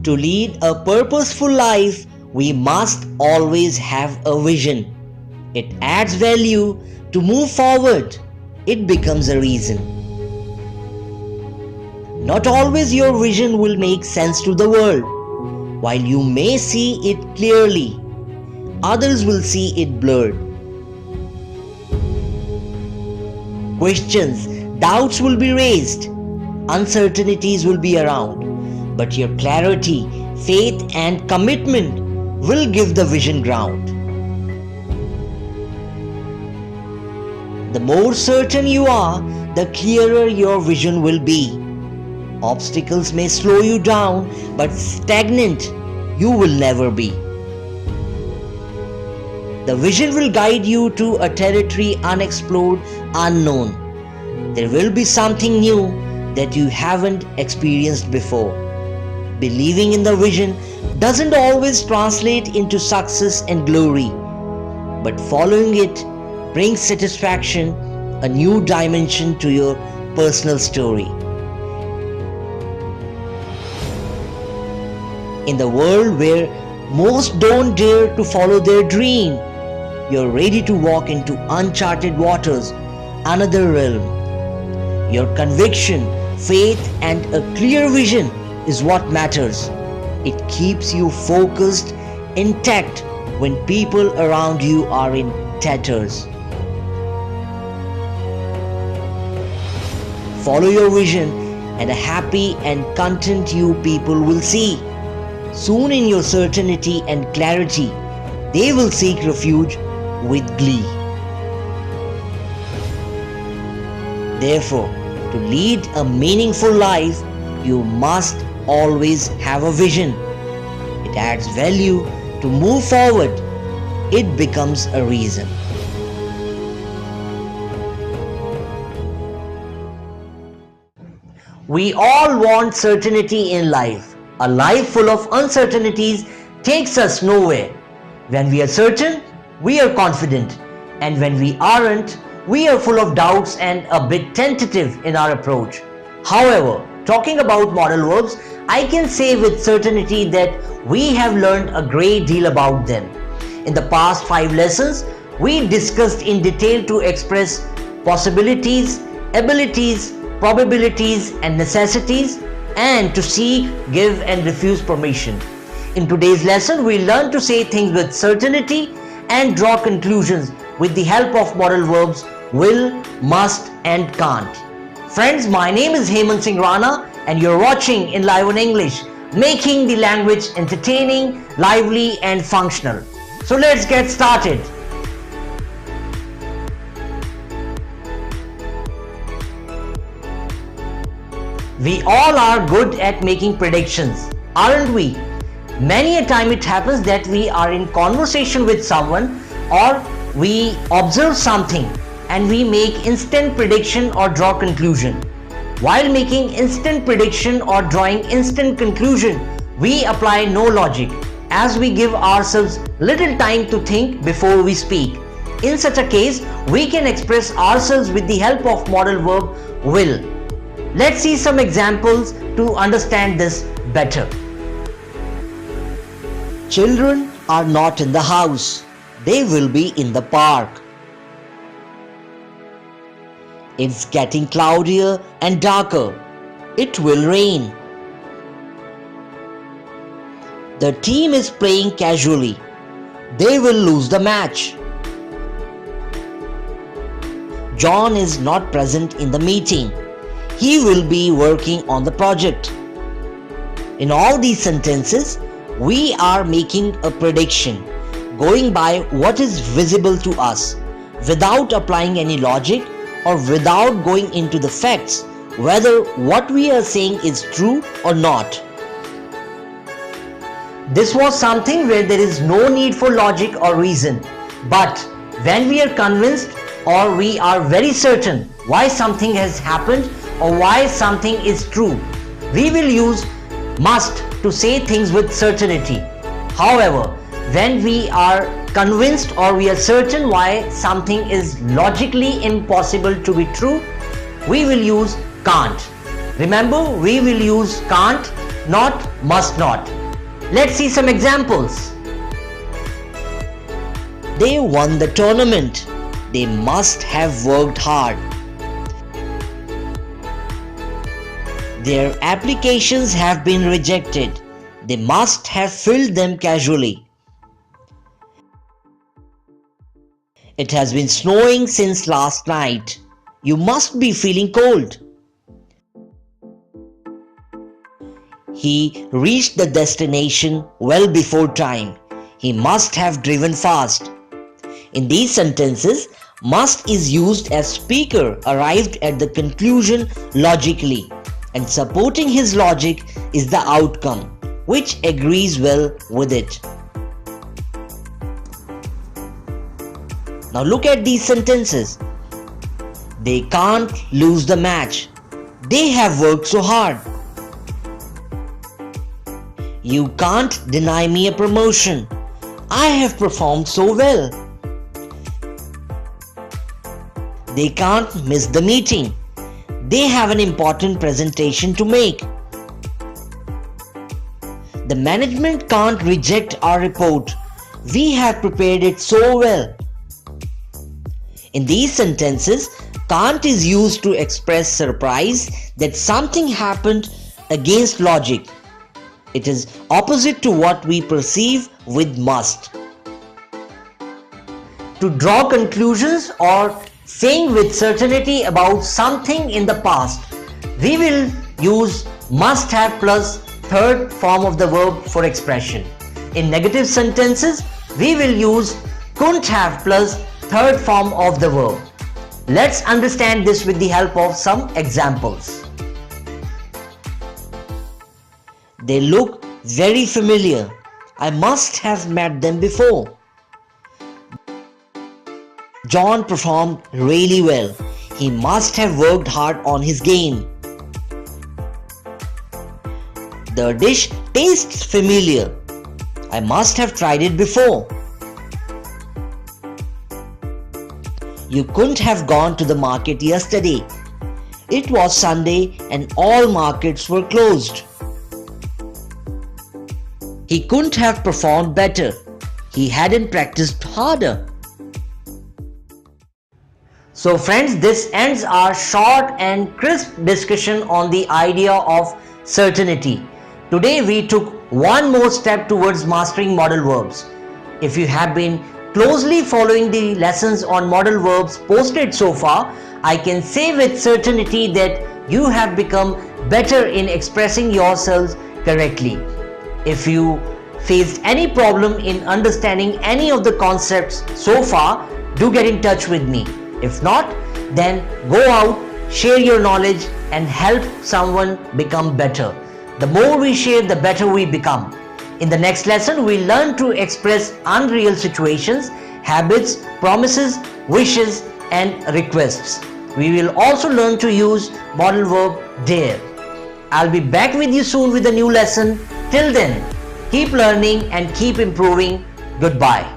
To lead a purposeful life, we must always have a vision. It adds value. To move forward, it becomes a reason. Not always your vision will make sense to the world. While you may see it clearly, others will see it blurred. Questions, doubts will be raised, uncertainties will be around, but your clarity, faith, and commitment will give the vision ground. The more certain you are, the clearer your vision will be. Obstacles may slow you down, but stagnant you will never be. The vision will guide you to a territory unexplored, unknown. There will be something new that you haven't experienced before. Believing in the vision doesn't always translate into success and glory, but following it brings satisfaction, a new dimension to your personal story. In the world where most don't dare to follow their dream, you're ready to walk into uncharted waters, another realm. Your conviction, faith, and a clear vision is what matters. It keeps you focused, intact when people around you are in tatters. Follow your vision, and a happy and content you people will see. Soon in your certainty and clarity, they will seek refuge with glee. Therefore, to lead a meaningful life, you must always have a vision. It adds value. To move forward, it becomes a reason. We all want certainty in life. A life full of uncertainties takes us nowhere. When we are certain, we are confident, and when we aren't, we are full of doubts and a bit tentative in our approach. However, talking about modal verbs, I can say with certainty that we have learned a great deal about them. In the past 5 lessons, we discussed in detail to express possibilities, abilities, probabilities, and necessities, and to seek, give, and refuse permission. In today's lesson, we learn to say things with certainty and draw conclusions with the help of modal verbs will, must, and can't. Friends, my name is Hemant Singh Rana, and you're watching in Live on English, making the language entertaining, lively, and functional. So let's get started. We all are good at making predictions, aren't we? Many a time it happens that we are in conversation with someone or we observe something and we make instant prediction or draw conclusion. While making instant prediction or drawing instant conclusion, we apply no logic as we give ourselves little time to think before we speak. In such a case, we can express ourselves with the help of modal verb will. Let's see some examples to understand this better. Children are not in the house. They will be in the park. It's getting cloudier and darker. It will rain. The team is playing casually. They will lose the match. John is not present in the meeting. He will be working on the project. In all these sentences, we are making a prediction, going by what is visible to us, without applying any logic or without going into the facts, whether what we are saying is true or not. This was something where there is no need for logic or reason, but when we are convinced or we are very certain why something has happened or why something is true, we will use must to say things with certainty. However, when we are convinced or we are certain why something is logically impossible to be true, we will use can't. Remember, we will use can't not must not. Let's see some examples. They won the tournament. They must have worked hard. Their applications have been rejected. They must have filled them casually. It has been snowing since last night. You must be feeling cold. He reached the destination well before time. He must have driven fast. In these sentences, must is used as speaker arrived at the conclusion logically, and supporting his logic is the outcome, which agrees well with it. Now look at these sentences. They can't lose the match. They have worked so hard. You can't deny me a promotion. I have performed so well. They can't miss the meeting. They have an important presentation to make. The management can't reject our report. We have prepared it so well. In these sentences, can't is used to express surprise that something happened against logic. It is opposite to what we perceive with must. To draw conclusions or saying with certainty about something in the past, we will use must have plus third form of the verb for expression. In negative sentences, we will use couldn't have plus third form of the verb. Let's understand this with the help of some examples. They look very familiar. I must have met them before. John performed really well. He must have worked hard on his game. The dish tastes familiar. I must have tried it before. You couldn't have gone to the market yesterday. It was Sunday and all markets were closed. He couldn't have performed better. He hadn't practiced harder. So friends, this ends our short and crisp discussion on the idea of certainty. Today we took one more step towards mastering modal verbs. If you have been closely following the lessons on modal verbs posted so far, I can say with certainty that you have become better in expressing yourselves correctly. If you faced any problem in understanding any of the concepts so far, do get in touch with me. If not, then go out, share your knowledge and help someone become better. The more we share, the better we become. In the next lesson, we learn to express unreal situations, habits, promises, wishes and requests. We will also learn to use modal verb dare. I'll be back with you soon with a new lesson. Till then, keep learning and keep improving. Goodbye.